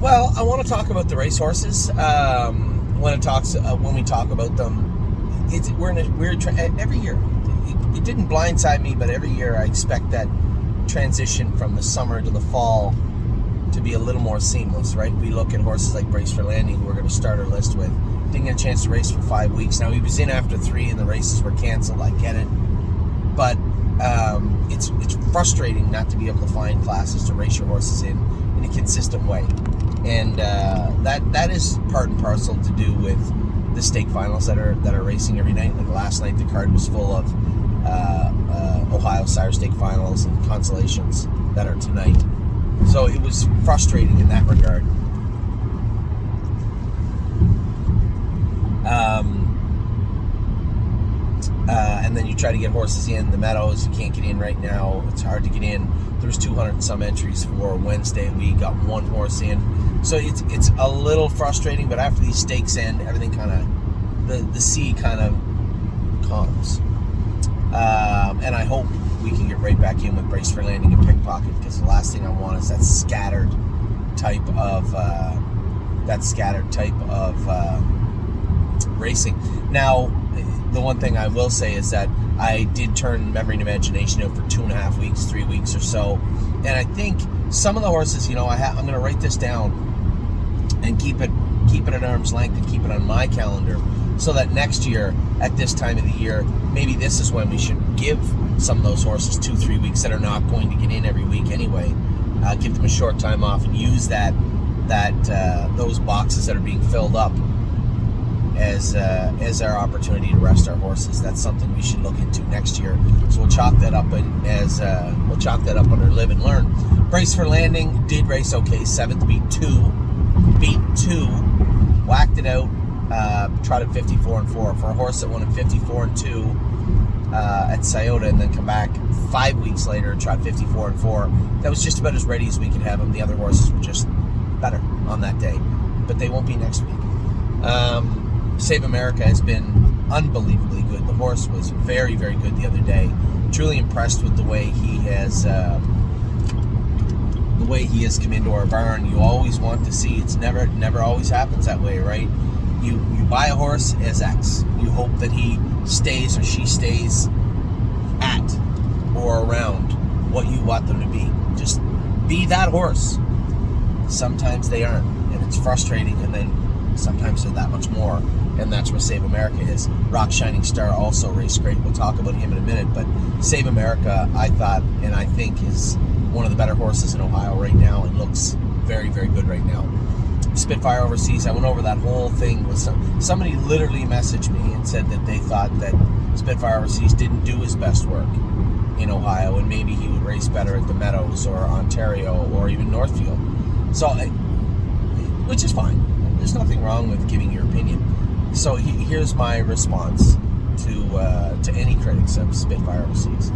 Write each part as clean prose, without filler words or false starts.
Well, I want to talk about the racehorses. When we talk about them, we're in a weird every year. It didn't blindside me, but every year I expect that transition from the summer to the fall to be a little more seamless, right? We look at horses like Brace for Landing, who we're going to start our list with. Didn't get a chance to race for 5 weeks. Now, he was in after 3 and the races were canceled. I get it. But it's frustrating not to be able to find classes to race your horses in a consistent way. And that is part and parcel to do with the stake finals that are racing every night. Like last night, the card was full of Ohio Sire Stake finals and consolations that are tonight. So it was frustrating in that regard. And then you try to get horses in the meadows. You can't get in right now. It's hard to get in. There's 200 and some entries for Wednesday. We got 1 horse in. So it's a little frustrating, but after these stakes end, everything kind of, the sea kind of calms. And I hope we can get right back in with Brace for Landing and Pickpocket, because the last thing I want is that scattered type of racing. Now, the one thing I will say is that I did turn Memory and Imagination out for 2.5 weeks, 3 weeks or so, and I think some of the horses, I'm going to write this down and keep it at arm's length and keep it on my calendar, so that next year at this time of the year, maybe this is when we should give some of those horses 2-3 weeks that are not going to get in every week anyway. Give them a short time off and use those boxes that are being filled up as our opportunity to rest our horses. That's something we should look into next year. So we'll chalk that up under Live and Learn. Brace for Landing did race okay. 7th beat 2, whacked it out. Trotted 54-4 for a horse that won at 54-2 at Scioto, and then come back 5 weeks later and trot 54-4. That was just about as ready as we could have him. The other horses were just better on that day, but they won't be next week. Save America has been unbelievably good. The horse was very, very good the other day. Truly impressed with the way he has come into our barn. You always want to see. It's never always happens that way, right? You buy a horse as X. You hope that he stays or she stays at or around what you want them to be. Just be that horse. Sometimes they aren't, and it's frustrating, and then sometimes they're that much more, and that's where Save America is. Rock Shining Star also raced great. We'll talk about him in a minute, but Save America, I thought, and I think, is one of the better horses in Ohio right now, and looks very, very good right now. Spitfire Overseas, I went over that whole thing with somebody literally messaged me and said that they thought that Spitfire Overseas didn't do his best work in Ohio, and maybe he would race better at the Meadows or Ontario or even Northfield. So, which is fine. There's nothing wrong with giving your opinion. So here's my response to any critics of Spitfire Overseas.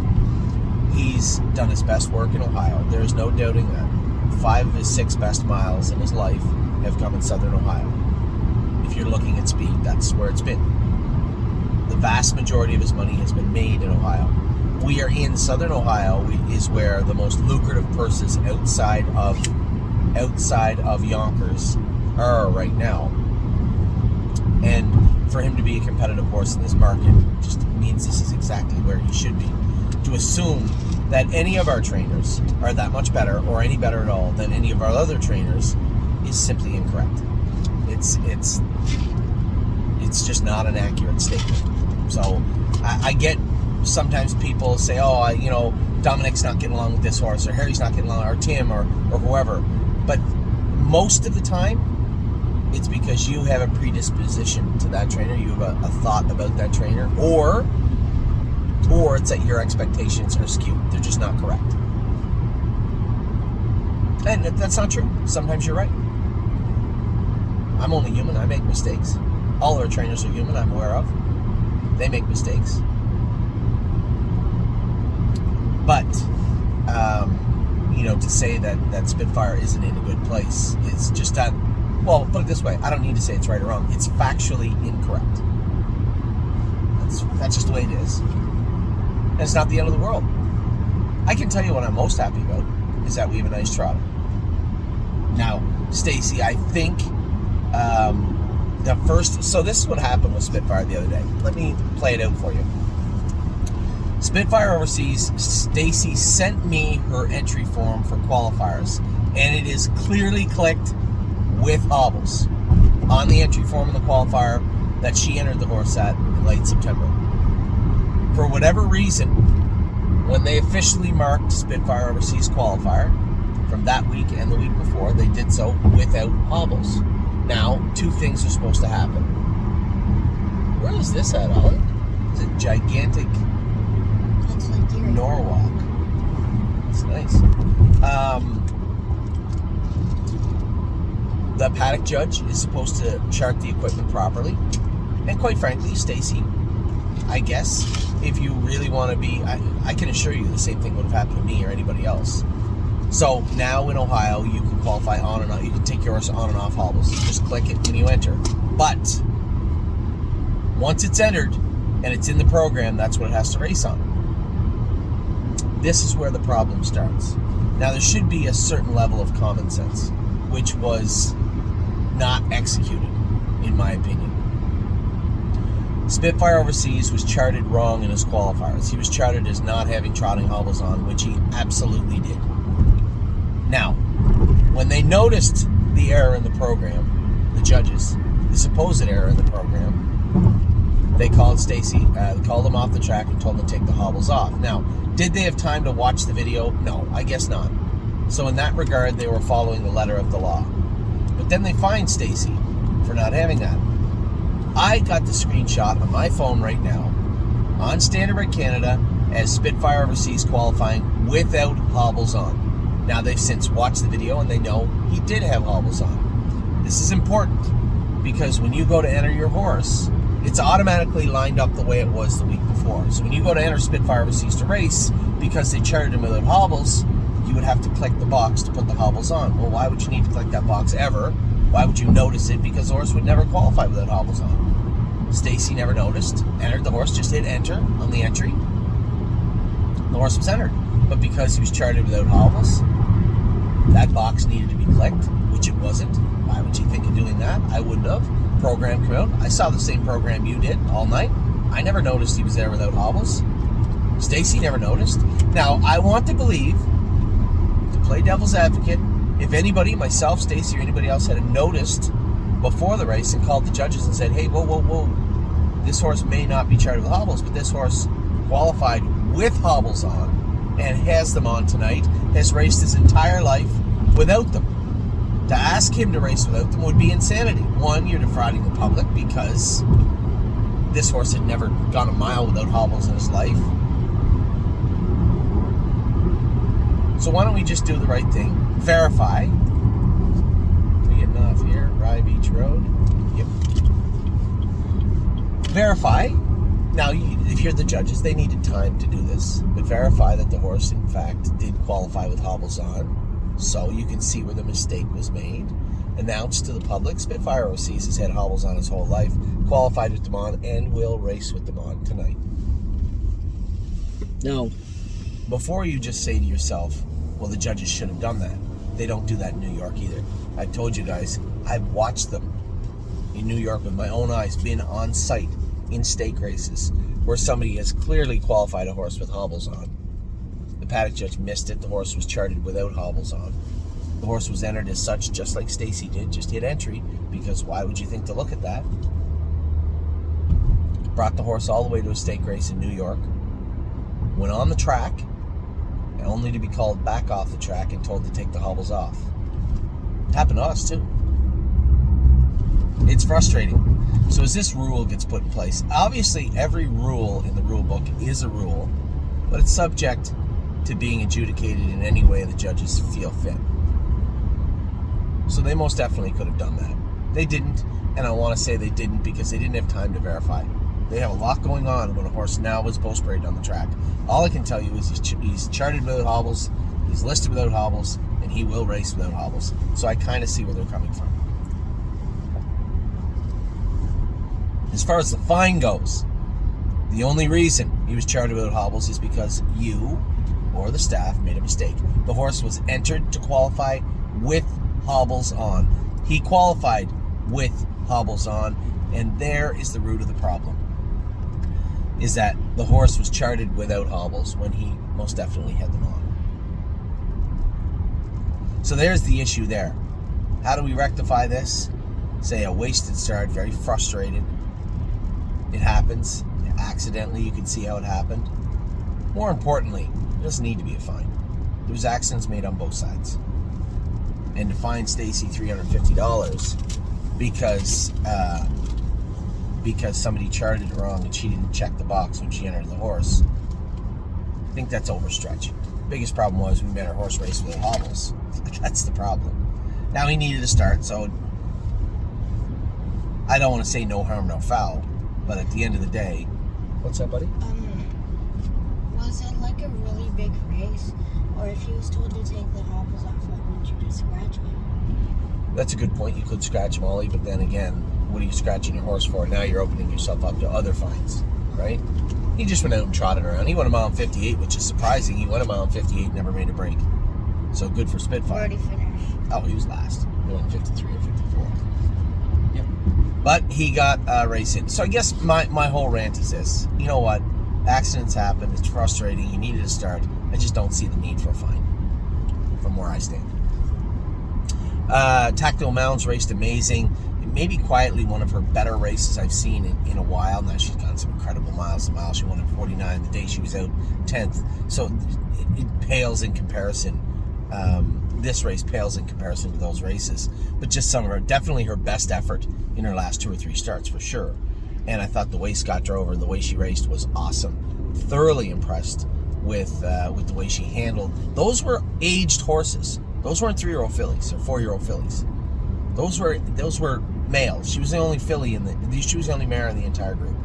He's done his best work in Ohio. There's no doubting that. 5 of his 6 best miles in his life have come in Southern Ohio. If you're looking at speed, that's where it's been. The vast majority of his money has been made in Ohio. We are in Southern Ohio, is where the most lucrative purses outside of Yonkers are right now. And for him to be a competitive horse in this market just means this is exactly where he should be. To assume that any of our trainers are that much better or any better at all than any of our other trainers is simply incorrect. It's just not an accurate statement. So I get sometimes people say, Dominic's not getting along with this horse, or Harry's not getting along, or Tim, or whoever. But most of the time, it's because you have a predisposition to that trainer, you have a thought about that trainer, or it's that your expectations are skewed. They're just not correct. And that's not true. Sometimes you're right. I'm only human. I make mistakes. All our trainers are human, I'm aware of. They make mistakes. But, to say that Spitfire isn't in a good place is just that. Well, put it this way, I don't need to say it's right or wrong. It's factually incorrect. That's just the way it is. And it's not the end of the world. I can tell you what I'm most happy about is that we have a nice trotter. Now, Stacy, I think so this is what happened with Spitfire the other day. Let me play it out for you. Spitfire Overseas, Stacy sent me her entry form for qualifiers, and it is clearly clicked with hobbles on the entry form of the qualifier that she entered the horse at in late September. For whatever reason, when they officially marked Spitfire Overseas qualifier from that week and the week before, they did so without hobbles. Now, two things are supposed to happen. Where is this at, Ollie? It's a gigantic Norwalk. It's nice. The paddock judge is supposed to chart the equipment properly. And quite frankly, Stacy, I guess, if you really want to be, I can assure you the same thing would have happened to me or anybody else. So now in Ohio, you can qualify on and off. You can take your horse on and off hobbles. Just click it when you enter. But once it's entered and it's in the program, that's what it has to race on. This is where the problem starts. Now, there should be a certain level of common sense, which was not executed, in my opinion. Spitfire Overseas was charted wrong in his qualifiers. He was charted as not having trotting hobbles on, which he absolutely did. Now, when they noticed the error in the program, the judges, the supposed error in the program, they called Stacy, called him off the track and told him to take the hobbles off. Now, did they have time to watch the video? No, I guess not. So in that regard, they were following the letter of the law. But then they fined Stacy for not having that. I got the screenshot on my phone right now on Standardbred Canada as Spitfire Overseas qualifying without hobbles on. Now, they've since watched the video and they know he did have hobbles on. This is important because when you go to enter your horse, it's automatically lined up the way it was the week before. So when you go to enter Spitfire Overseas to race, because they charted him without hobbles, you would have to click the box to put the hobbles on. Well, why would you need to click that box ever? Why would you notice it? Because the horse would never qualify without hobbles on. Stacy never noticed, entered the horse, just hit enter on the entry. The horse was entered. But because he was charted without hobbles, that box needed to be clicked, which it wasn't. Why would you think of doing that? I wouldn't have. Program came out. I saw the same program you did all night. I never noticed he was there without hobbles. Stacy never noticed. Now, I want to believe, to play devil's advocate, if anybody, myself, Stacy, or anybody else had noticed before the race and called the judges and said, hey, whoa, this horse may not be charted with hobbles, but this horse qualified with hobbles on and has them on tonight, has raced his entire life without them. To ask him to race without them would be insanity. One, you're defrauding the public because this horse had never gone a mile without hobbles in his life. So why don't we just do the right thing? Verify. We're getting off here, Rye Beach Road. Yep. Verify. Now, if you're the judges, they needed time to do this. But verify that the horse, in fact, did qualify with hobbles on. So you can see where the mistake was made. Announced to the public, Spitfire Overseas has had hobbles on his whole life, qualified with them on, and will race with them on tonight. Now, before you just say to yourself, well, the judges should have done that. They don't do that in New York either. I've told you guys, I've watched them in New York with my own eyes, been on site in stake races where somebody has clearly qualified a horse with hobbles on. The paddock judge missed it. The horse was charted without hobbles on. The horse was entered as such, just like Stacy did, just hit entry, because why would you think to look at that? Brought the horse all the way to a stake race in New York, went on the track, and only to be called back off the track and told to take the hobbles off. It happened to us too. It's frustrating. So as this rule gets put in place, obviously every rule in the rule book is a rule, but it's subject to being adjudicated in any way the judges feel fit. So they most definitely could have done that. They didn't, and I want to say they didn't because they didn't have time to verify. They have a lot going on when a horse now is post-paraded on the track. All I can tell you is he's charted without hobbles, he's listed without hobbles, and he will race without hobbles. So I kind of see where they're coming from. As far as the fine goes, the only reason he was charted without hobbles is because you or the staff made a mistake. The horse was entered to qualify with hobbles on. He qualified with hobbles on, and there is the root of the problem. Is that the horse was charted without hobbles when he most definitely had them on. So there's the issue there. How do we rectify this? Say a wasted start, very frustrated. It happens. Accidentally, you can see how it happened. More importantly, it doesn't need to be a fine. There was accidents made on both sides. And to fine Stacy $350 because somebody charted it wrong and she didn't check the box when she entered the horse, I think that's overstretch. Biggest problem was we made our horse race with hobbles. That's the problem. Now he needed to start, so I don't want to say no harm, no foul, but at the end of the day, what's up, buddy? Was it like a really big race, or if he was told to take the hobbles off, why wouldn't you just scratch him? That's a good point. You could scratch him, Ollie, but then again, what are you scratching your horse for? Now you're opening yourself up to other fines, right? He just went out and trotted around. He went a mile and 58, which is surprising. He went a mile and 58, never made a break. So good for Spitfire. Already finished. Oh, he was last. He went 53 or 54. Yep. But he got racing. So I guess my whole rant is this. You know what? Accidents happen. It's frustrating. You needed to start. I just don't see the need for a fine from where I stand. Tactile Mounds raced amazing. Maybe quietly one of her better races I've seen in a while. Now she's gotten some incredible miles to mile. She won at 49 the day she was out 10th. So it pales in comparison. This race pales in comparison to those races. But just some of her, definitely her best effort in her last 2 or 3 starts for sure. And I thought the way Scott drove her, the way she raced was awesome. Thoroughly impressed with the way she handled. Those were aged horses. Those weren't 3-year-old fillies or 4-year-old fillies. Those were males. She was the only filly she was the only mare in the entire group.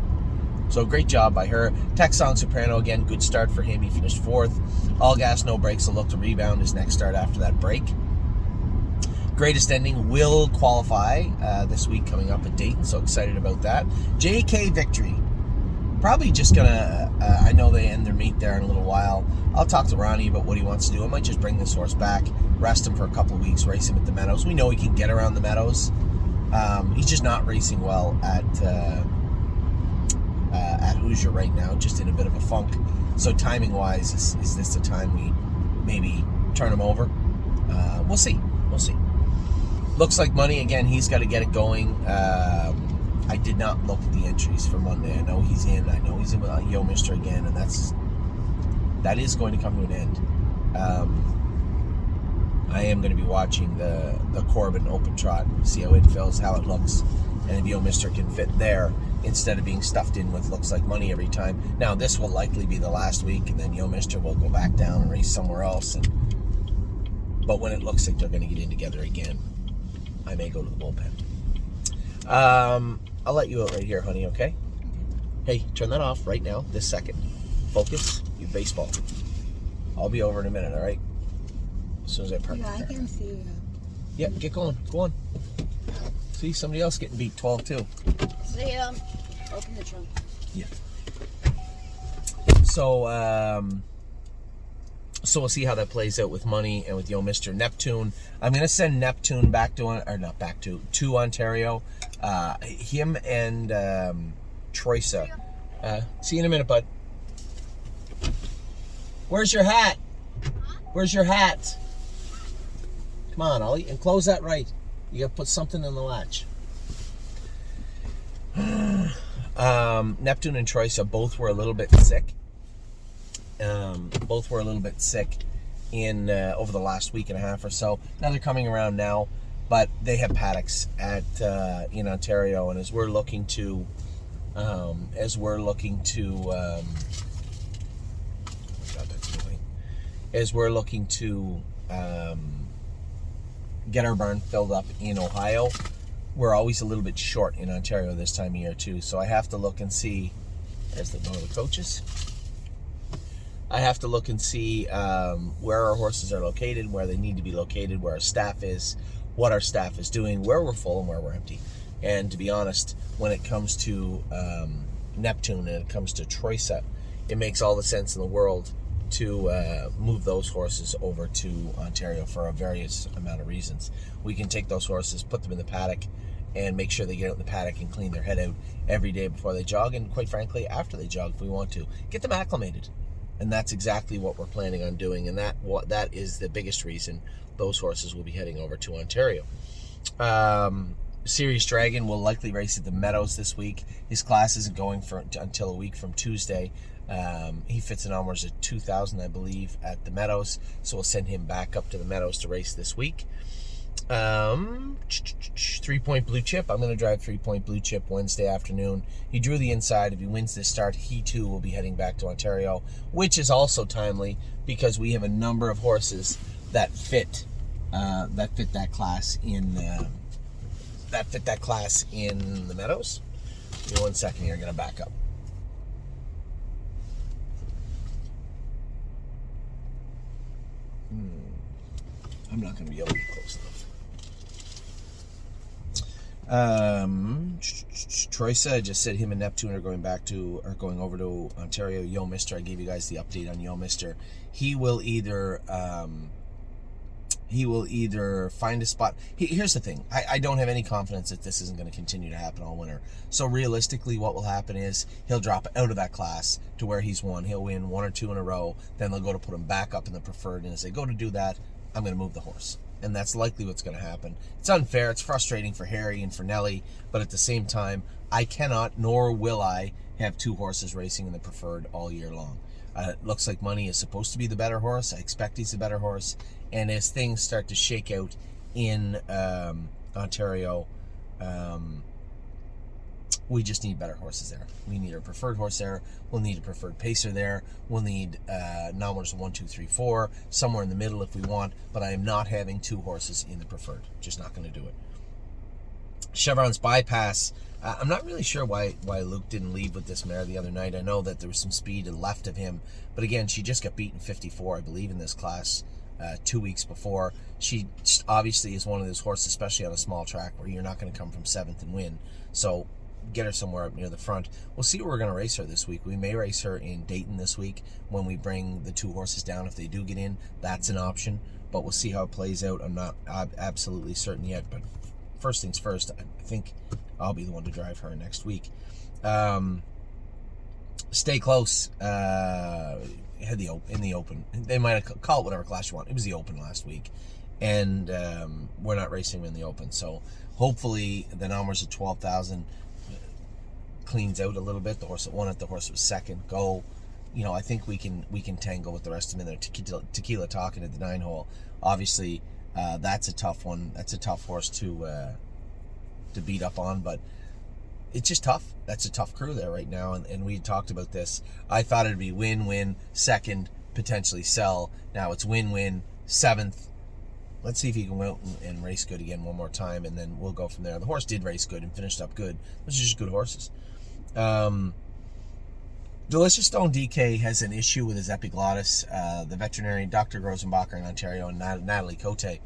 So great job by her. Texan Soprano, again, good start for him. He finished 4th. All gas, no brakes. He'll look to rebound his next start after that break. Greatest Ending will qualify this week coming up at Dayton. So excited about that. JK Victory. Probably just gonna, I know they end their meet there in a little while. I'll talk to Ronnie about what he wants to do. I might just bring this horse back, rest him for a couple of weeks, race him at the Meadows. We know he can get around the Meadows. He's just not racing well at Hoosier right now, just in a bit of a funk. So timing-wise, is this the time we maybe turn him over? We'll see. Looks like money. Again, he's got to get it going. I did not look at the entries for Monday. I know he's in. I know he's in with Yo Mister again, and that is going to come to an end. I am going to be watching the Corbin Open Trot, see how it feels, how it looks, and if Yo Mister can fit there instead of being stuffed in with Looks Like Money every time. Now, this will likely be the last week, and then Yo Mister will go back down and race somewhere else. But when it looks like they're going to get in together again, I may go to the bullpen. I'll let you out right here, honey, okay? Hey, turn that off right now, this second. Focus, your baseball. I'll be over in a minute, all right? As soon as I park the car. I can see you. Yeah, get going. Go on. See, somebody else getting beat 12-2. See, open the trunk. Yeah. So we'll see how that plays out with money and with Yo Mister. Neptune. I'm going to send Neptune to Ontario. Him and Troisa. See you in a minute, bud. Where's your hat? Where's your hat? Come on, Ollie, and close that right. You got to put something in the latch. Neptune and Troisa both were a little bit sick. In over the last week and a half or so. Now they're coming around now, but they have paddocks in Ontario, and as we're looking to get our barn filled up in Ohio, we're always a little bit short in Ontario this time of year too. So I have to look and see. There's one of the coaches. I have to look and see where our horses are located, where they need to be located, where our staff is, what our staff is doing, where we're full and where we're empty. And to be honest, when it comes to Neptune and it comes to Troisa, it makes all the sense in the world to move those horses over to Ontario for a various amount of reasons. We can take those horses, put them in the paddock, and make sure they get out in the paddock and clean their head out every day before they jog, and quite frankly, after they jog if we want to. Get them acclimated. And that's exactly what we're planning on doing, and that is the biggest reason those horses will be heading over to Ontario. Serious Dragon will likely race at the Meadows this week. His class isn't going until a week from Tuesday. He fits in almost at 2,000, I believe, at the Meadows, so we'll send him back up to the Meadows to race this week. 3 Point Blue Chip. I'm going to drive 3 Point Blue Chip Wednesday afternoon. He drew the inside. If he wins this start, he too will be heading back to Ontario, which is also timely because we have a number of horses that fit that class in the Meadows. Give me 1 second here. I'm going to back up. I'm not going to be able to get close enough. Troisa just said him and Neptune are going over to Ontario. Yo Mister, I gave you guys the update on Yo Mister. He will either find a spot. Here's the thing. I don't have any confidence that this isn't going to continue to happen all winter. So realistically, what will happen is he'll drop out of that class to where he's won. He'll win 1 or 2 in a row. Then they'll go to put him back up in the preferred. And as they go to do that, I'm going to move the horse. And that's likely what's going to happen. It's unfair. It's frustrating for Harry and for Nelly. But at the same time, I cannot, nor will I, have 2 horses racing in the preferred all year long. It looks like Money is supposed to be the better horse. I expect he's the better horse. And as things start to shake out in Ontario, we just need better horses there. We need a preferred horse there. We'll need a preferred pacer there. We'll need numbers 1, 2, 3, 4, somewhere in the middle if we want. But I am not having 2 horses in the preferred. Just not going to do it. Chevron's Bypass. I'm not really sure why Luke didn't leave with this mare the other night. I know that there was some speed left of him. But again, she just got beaten 54, I believe, in this class 2 weeks before. She obviously is one of those horses, especially on a small track, where you're not going to come from 7th and win. So get her somewhere up near the front. We'll see where we're going to race her this week. We may race her in Dayton this week when we bring the 2 horses down. If they do get in, that's an option. But we'll see how it plays out. I'm not absolutely certain yet. But first things first, I think I'll be the one to drive her next week. Stay Close. Had in the Open. They might have called it whatever class you want. It was the Open last week. And we're not racing in the Open. So hopefully the numbers of 12,000 cleans out a little bit. The horse that won it, the horse that was second. Go. I think we can tangle with the rest of them in there. Tequila Talking at the 9-hole. Obviously, that's a tough one. That's a tough horse to beat up on, but it's just tough. That's a tough crew there right now, and we talked about this. I thought it'd be win, second, potentially sell. Now it's win, 7th. Let's see if he can go out and race good again one more time, and then we'll go from there. The horse did race good and finished up good. Those are just good horses. Delicious Stone DK has an issue with his epiglottis. The veterinarian, Dr. Grosenbacher in Ontario, and Natalie Cote,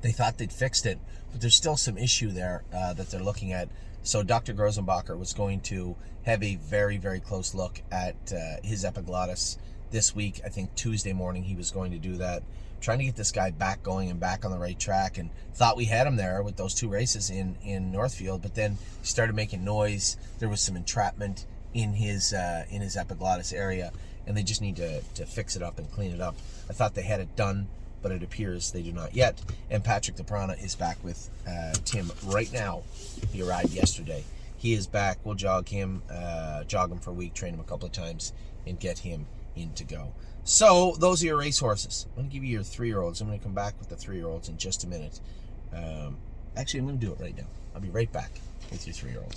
they thought they'd fixed it, but there's still some issue there that they're looking at. So Dr. Grosenbacher was going to have a very, very close look at his epiglottis this week. I think Tuesday morning he was going to do that. Trying to get this guy back going and back on the right track, and thought we had him there with those 2 races in Northfield, but then he started making noise. There was some entrapment in his epiglottis area, and they just need to fix it up and clean it up. I thought they had it done, but it appears they do not yet. And Patrick DePrana is back with Tim right now. He arrived yesterday. He is back. We'll jog him for a week, train him a couple of times, and get him in to go. So those are your race horses. I'm going to give you your 3-year-olds. I'm going to come back with the 3-year-olds in just a minute. Actually, I'm going to do it right now. I'll be right back with your 3-year-olds.